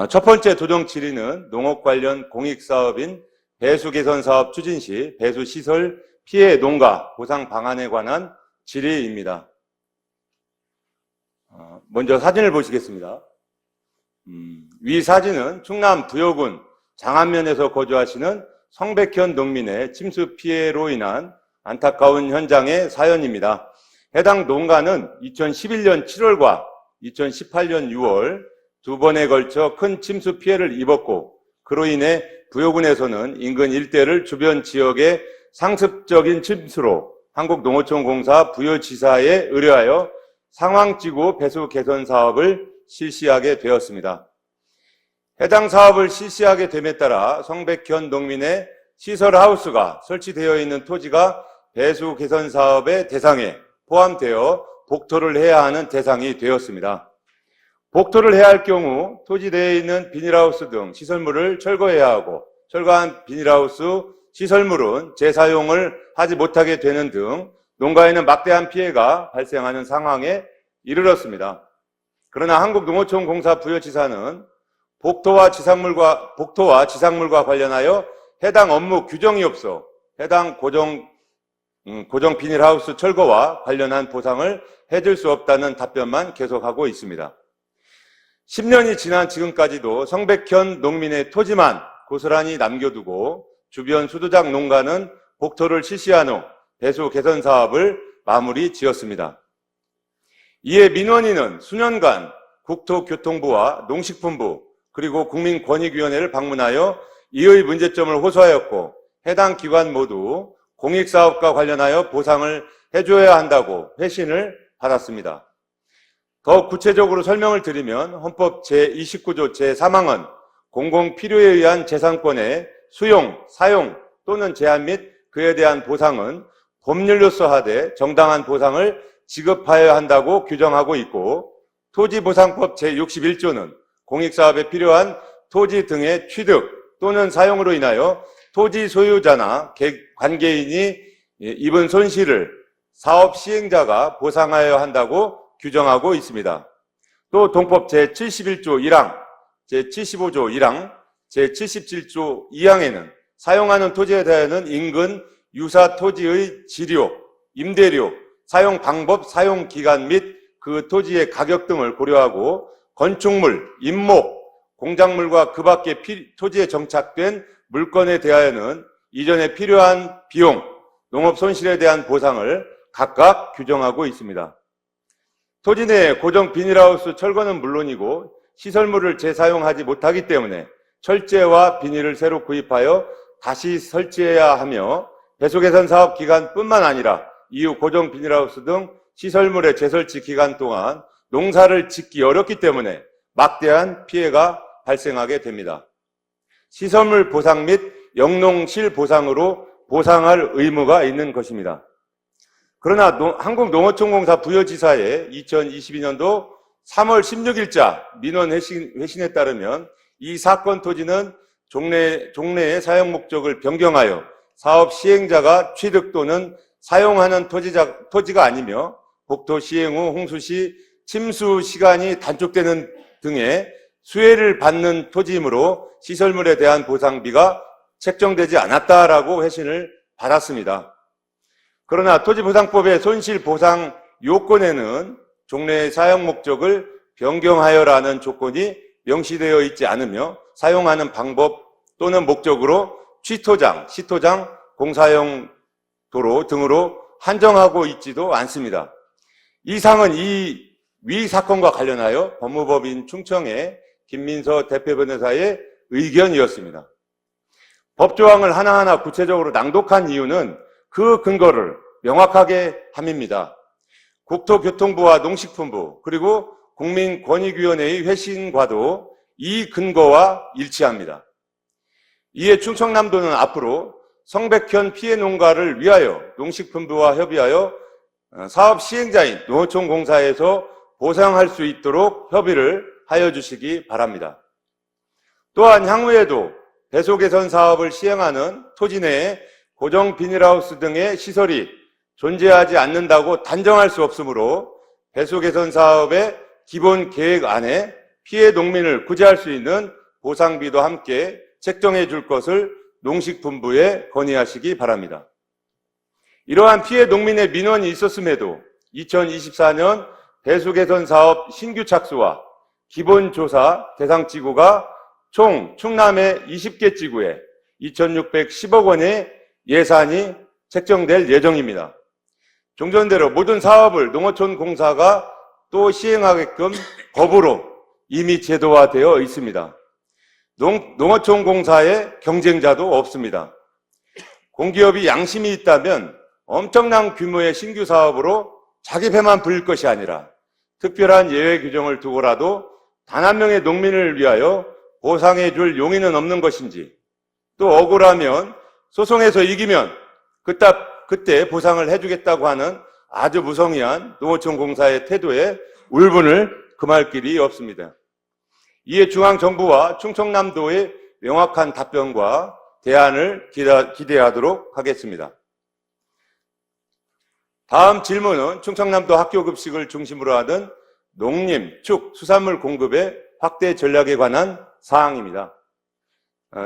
첫 번째 도정 질의는 농업 관련 공익사업인 배수개선사업 추진 시 배수시설 피해 농가 보상 방안에 관한 질의입니다. 먼저 사진을 보시겠습니다. 위 사진은 충남 부여군 장안면에서 거주하시는 성백현 농민의 침수 피해로 인한 안타까운 현장의 사연입니다. 해당 농가는 2011년 7월과 2018년 6월 두 번에 걸쳐 큰 침수 피해를 입었고, 그로 인해 부여군에서는 인근 일대를 주변 지역의 상습적인 침수로 한국농어촌공사 부여지사에 의뢰하여 상황지구 배수 개선 사업을 실시하게 되었습니다. 해당 사업을 실시하게 됨에 따라 성백현 농민의 시설하우스가 설치되어 있는 토지가 배수 개선 사업의 대상에 포함되어 복토를 해야 하는 대상이 되었습니다. 복토를 해야 할 경우 토지 내에 있는 비닐하우스 등 시설물을 철거해야 하고, 철거한 비닐하우스 시설물은 재사용을 하지 못하게 되는 등 농가에는 막대한 피해가 발생하는 상황에 이르렀습니다. 그러나 한국농어촌공사 부여지사는 복토와 지상물과 관련하여 해당 업무 규정이 없어 해당 고정 비닐하우스 철거와 관련한 보상을 해줄 수 없다는 답변만 계속하고 있습니다. 10년이 지난 지금까지도 성백현 농민의 토지만 고스란히 남겨두고 주변 수도작 농가는 복토를 실시한 후 배수 개선 사업을 마무리 지었습니다. 이에 민원인은 수년간 국토교통부와 농식품부 그리고 국민권익위원회를 방문하여 이의 문제점을 호소하였고, 해당 기관 모두 공익사업과 관련하여 보상을 해줘야 한다고 회신을 받았습니다. 더 구체적으로 설명을 드리면 헌법 제29조 제3항은 공공필요에 의한 재산권의 수용, 사용 또는 제한 및 그에 대한 보상은 법률로서 하되 정당한 보상을 지급하여야 한다고 규정하고 있고, 토지보상법 제61조는 공익사업에 필요한 토지 등의 취득 또는 사용으로 인하여 토지 소유자나 관계인이 입은 손실을 사업 시행자가 보상하여야 한다고 규정하고 있습니다. 또 동법 제71조 1항, 제75조 1항, 제77조 2항에는 사용하는 토지에 대하여는 인근 유사 토지의 지료, 임대료, 사용 방법, 사용 기간 및 그 토지의 가격 등을 고려하고 건축물, 임목, 공작물과 그 밖의 토지에 정착된 물건에 대하여는 이전에 필요한 비용, 농업 손실에 대한 보상을 각각 규정하고 있습니다. 토지 내 고정 비닐하우스 철거는 물론이고 시설물을 재사용하지 못하기 때문에 철제와 비닐을 새로 구입하여 다시 설치해야 하며, 배수개선 사업 기간뿐만 아니라 이후 고정 비닐하우스 등 시설물의 재설치 기간 동안 농사를 짓기 어렵기 때문에 막대한 피해가 발생하게 됩니다. 시설물 보상 및 영농실 보상으로 보상할 의무가 있는 것입니다. 그러나 한국농어촌공사 부여지사의 2022년도 3월 16일자 민원 회신에 따르면 이 사건 토지는 종래의 사용 목적을 변경하여 사업 시행자가 취득 또는 사용하는 토지가 아니며 복토 시행 후 홍수 시 침수 시간이 단축되는 등의 수혜를 받는 토지이므로 시설물에 대한 보상비가 책정되지 않았다라고 회신을 받았습니다. 그러나 토지보상법의 손실보상 요건에는 종래의 사용 목적을 변경하여라는 조건이 명시되어 있지 않으며 사용하는 방법 또는 목적으로 취토장, 시토장, 공사용 도로 등으로 한정하고 있지도 않습니다. 이 사항은 이 위 사건과 관련하여 법무법인 충청의 김민서 대표 변호사의 의견이었습니다. 법조항을 하나하나 구체적으로 낭독한 이유는 그 근거를 명확하게 함입니다. 국토교통부와 농식품부 그리고 국민권익위원회의 회신과도 이 근거와 일치합니다. 이에 충청남도는 앞으로 성백현 피해 농가를 위하여 농식품부와 협의하여 사업 시행자인 농어촌공사에서 보상할 수 있도록 협의를 하여 주시기 바랍니다. 또한 향후에도 배수개선 사업을 시행하는 토지 내에 고정 비닐하우스 등의 시설이 존재하지 않는다고 단정할 수 없으므로 배수개선 사업의 기본 계획 안에 피해 농민을 구제할 수 있는 보상비도 함께 책정해 줄 것을 농식품부에 건의하시기 바랍니다. 이러한 피해 농민의 민원이 있었음에도 2024년 배수개선 사업 신규 착수와 기본조사 대상 지구가 총 충남의 20개 지구에 2,610억 원의 예산이 책정될 예정입니다. 종전대로 모든 사업을 농어촌 공사가 또 시행하게끔 법으로 이미 제도화되어 있습니다. 농어촌 공사에 경쟁자도 없습니다. 공기업이 양심이 있다면 엄청난 규모의 신규 사업으로 자기 배만 불릴 것이 아니라 특별한 예외 규정을 두고라도 단 한 명의 농민을 위하여 보상해 줄 용의는 없는 것인지, 또 억울하면 소송에서 이기면 그때 보상을 해주겠다고 하는 아주 무성의한 농어촌 공사의 태도에 울분을 금할 길이 없습니다. 이에 중앙정부와 충청남도의 명확한 답변과 대안을 기대하도록 하겠습니다. 다음 질문은 충청남도 학교급식을 중심으로 하는 농림, 축, 수산물 공급의 확대 전략에 관한 사항입니다.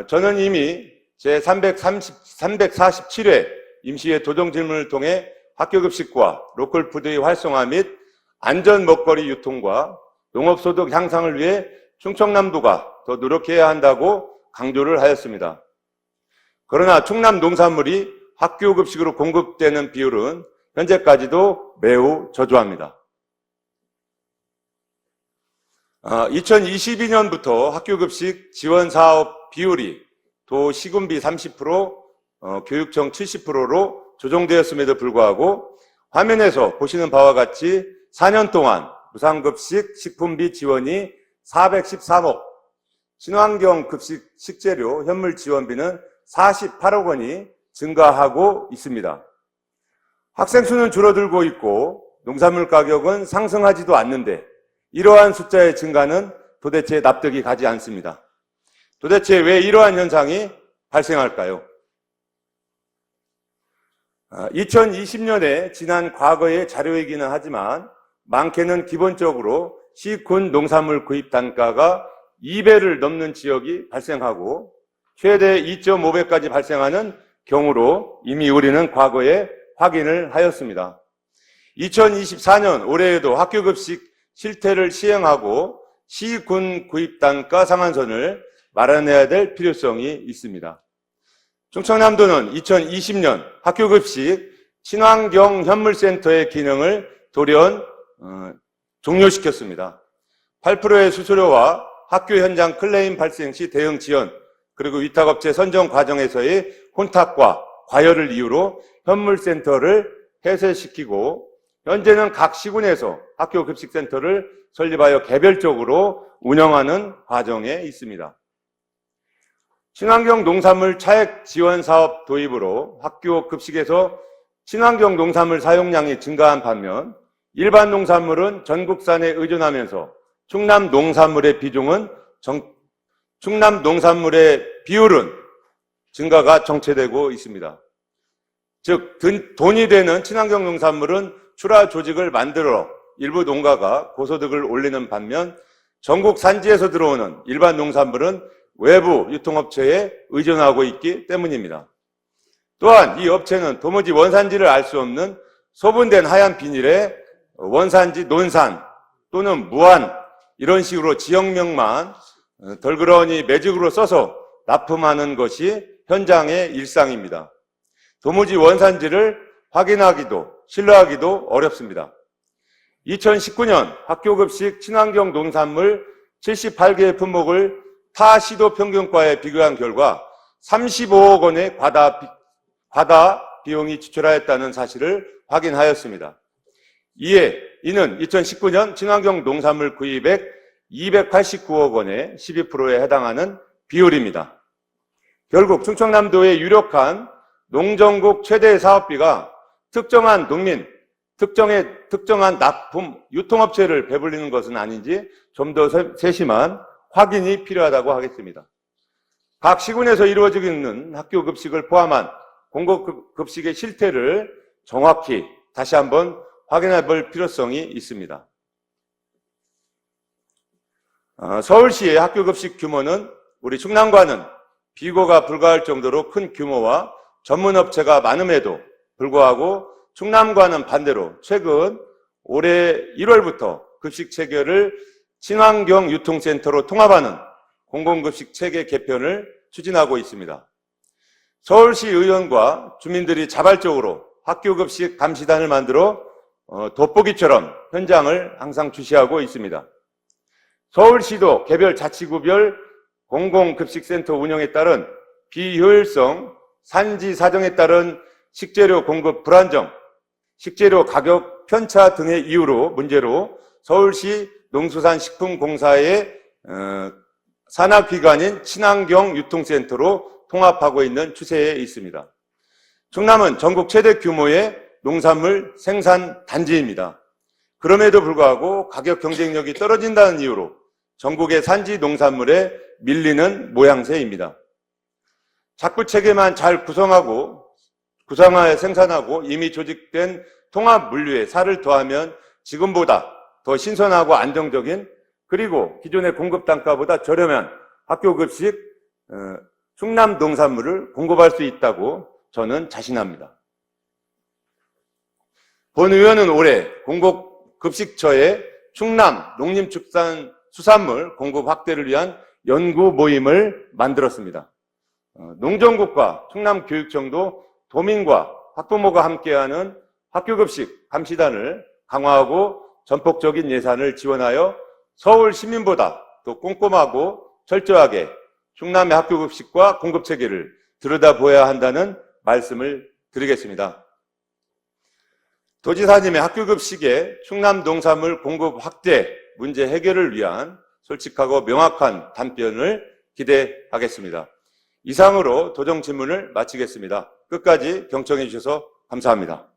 저는 이미 제347회 임시회 도정질문을 통해 학교급식과 로컬푸드의 활성화 및 안전 먹거리 유통과 농업소득 향상을 위해 충청남도가 더 노력해야 한다고 강조를 하였습니다. 그러나 충남 농산물이 학교급식으로 공급되는 비율은 현재까지도 매우 저조합니다. 2022년부터 학교급식 지원사업 비율이 도 시군비 30%, 교육청 70%로 조정되었음에도 불구하고 화면에서 보시는 바와 같이 4년 동안 무상급식 식품비 지원이 413억, 친환경 급식 식재료 현물 지원비는 48억 원이 증가하고 있습니다. 학생 수는 줄어들고 있고 농산물 가격은 상승하지도 않는데 이러한 숫자의 증가는 도대체 납득이 가지 않습니다. 도대체 왜 이러한 현상이 발생할까요? 2020년에 지난 과거의 자료이기는 하지만 많게는 기본적으로 시군 농산물 구입 단가가 2배를 넘는 지역이 발생하고 최대 2.5배까지 발생하는 경우로 이미 우리는 과거에 확인을 하였습니다. 2024년 올해에도 학교급식 실태를 시행하고 시군 구입 단가 상한선을 마련해야 될 필요성이 있습니다. 충청남도는 2020년 학교급식 친환경 현물센터의 기능을 돌연 종료시켰습니다. 8%의 수수료와 학교 현장 클레임 발생 시 대응 지연, 그리고 위탁업체 선정 과정에서의 혼탁과 과열을 이유로 현물센터를 폐쇄시키고 현재는 각 시군에서 학교급식센터를 설립하여 개별적으로 운영하는 과정에 있습니다. 친환경 농산물 차액 지원 사업 도입으로 학교 급식에서 친환경 농산물 사용량이 증가한 반면 일반 농산물은 전국산에 의존하면서 충남 농산물의 비율은 증가가 정체되고 있습니다. 즉, 돈이 되는 친환경 농산물은 출하 조직을 만들어 일부 농가가 고소득을 올리는 반면 전국 산지에서 들어오는 일반 농산물은 외부 유통업체에 의존하고 있기 때문입니다. 또한 이 업체는 도무지 원산지를 알 수 없는 소분된 하얀 비닐에 원산지 논산 또는 무안 이런 식으로 지역명만 덜그러니 매직으로 써서 납품하는 것이 현장의 일상입니다. 도무지 원산지를 확인하기도 신뢰하기도 어렵습니다. 2019년 학교급식 친환경 농산물 78개의 품목을 타 시도 평균가에 비교한 결과 35억 원의 과다 비용이 지출하였다는 사실을 확인하였습니다. 이는 2019년 친환경 농산물 구입액 289억 원의 12%에 해당하는 비율입니다. 결국 충청남도의 유력한 농정국 최대 사업비가 특정한 농민, 특정한 납품, 유통업체를 배불리는 것은 아닌지 좀 더 세심한 확인이 필요하다고 하겠습니다. 각 시군에서 이루어지고 있는 학교급식을 포함한 공공급식의 실태를 정확히 다시 한번 확인해 볼 필요성이 있습니다. 서울시의 학교급식 규모는 우리 충남과는 비교가 불가할 정도로 큰 규모와 전문업체가 많음에도 불구하고 충남과는 반대로 최근 올해 1월부터 급식 체계를 친환경 유통센터로 통합하는 공공급식 체계 개편을 추진하고 있습니다. 서울시 의원과 주민들이 자발적으로 학교급식 감시단을 만들어 돋보기처럼 현장을 항상 주시하고 있습니다. 서울시도 개별 자치구별 공공급식센터 운영에 따른 비효율성, 산지 사정에 따른 식재료 공급 불안정, 식재료 가격 편차 등의 이유로 문제로 서울시 농수산식품공사의 산하기관인 친환경 유통센터로 통합하고 있는 추세에 있습니다. 충남은 전국 최대 규모의 농산물 생산 단지입니다. 그럼에도 불구하고 가격 경쟁력이 떨어진다는 이유로 전국의 산지 농산물에 밀리는 모양새입니다. 작부 체계만 잘 구성하여 생산하고 이미 조직된 통합 물류에 살을 더하면 지금보다 더 신선하고 안정적인 그리고 기존의 공급 단가보다 저렴한 학교급식 충남 농산물을 공급할 수 있다고 저는 자신합니다. 본 의원은 올해 공공급식처에 충남 농림축산수산물 공급 확대를 위한 연구 모임을 만들었습니다. 농정국과 충남교육청도 도민과 학부모가 함께하는 학교급식 감시단을 강화하고 전폭적인 예산을 지원하여 서울 시민보다 더 꼼꼼하고 철저하게 충남의 학교급식과 공급체계를 들여다보아야 한다는 말씀을 드리겠습니다. 도지사님의 학교급식의 충남 농산물 공급 확대 문제 해결을 위한 솔직하고 명확한 답변을 기대하겠습니다. 이상으로 도정 질문을 마치겠습니다. 끝까지 경청해 주셔서 감사합니다.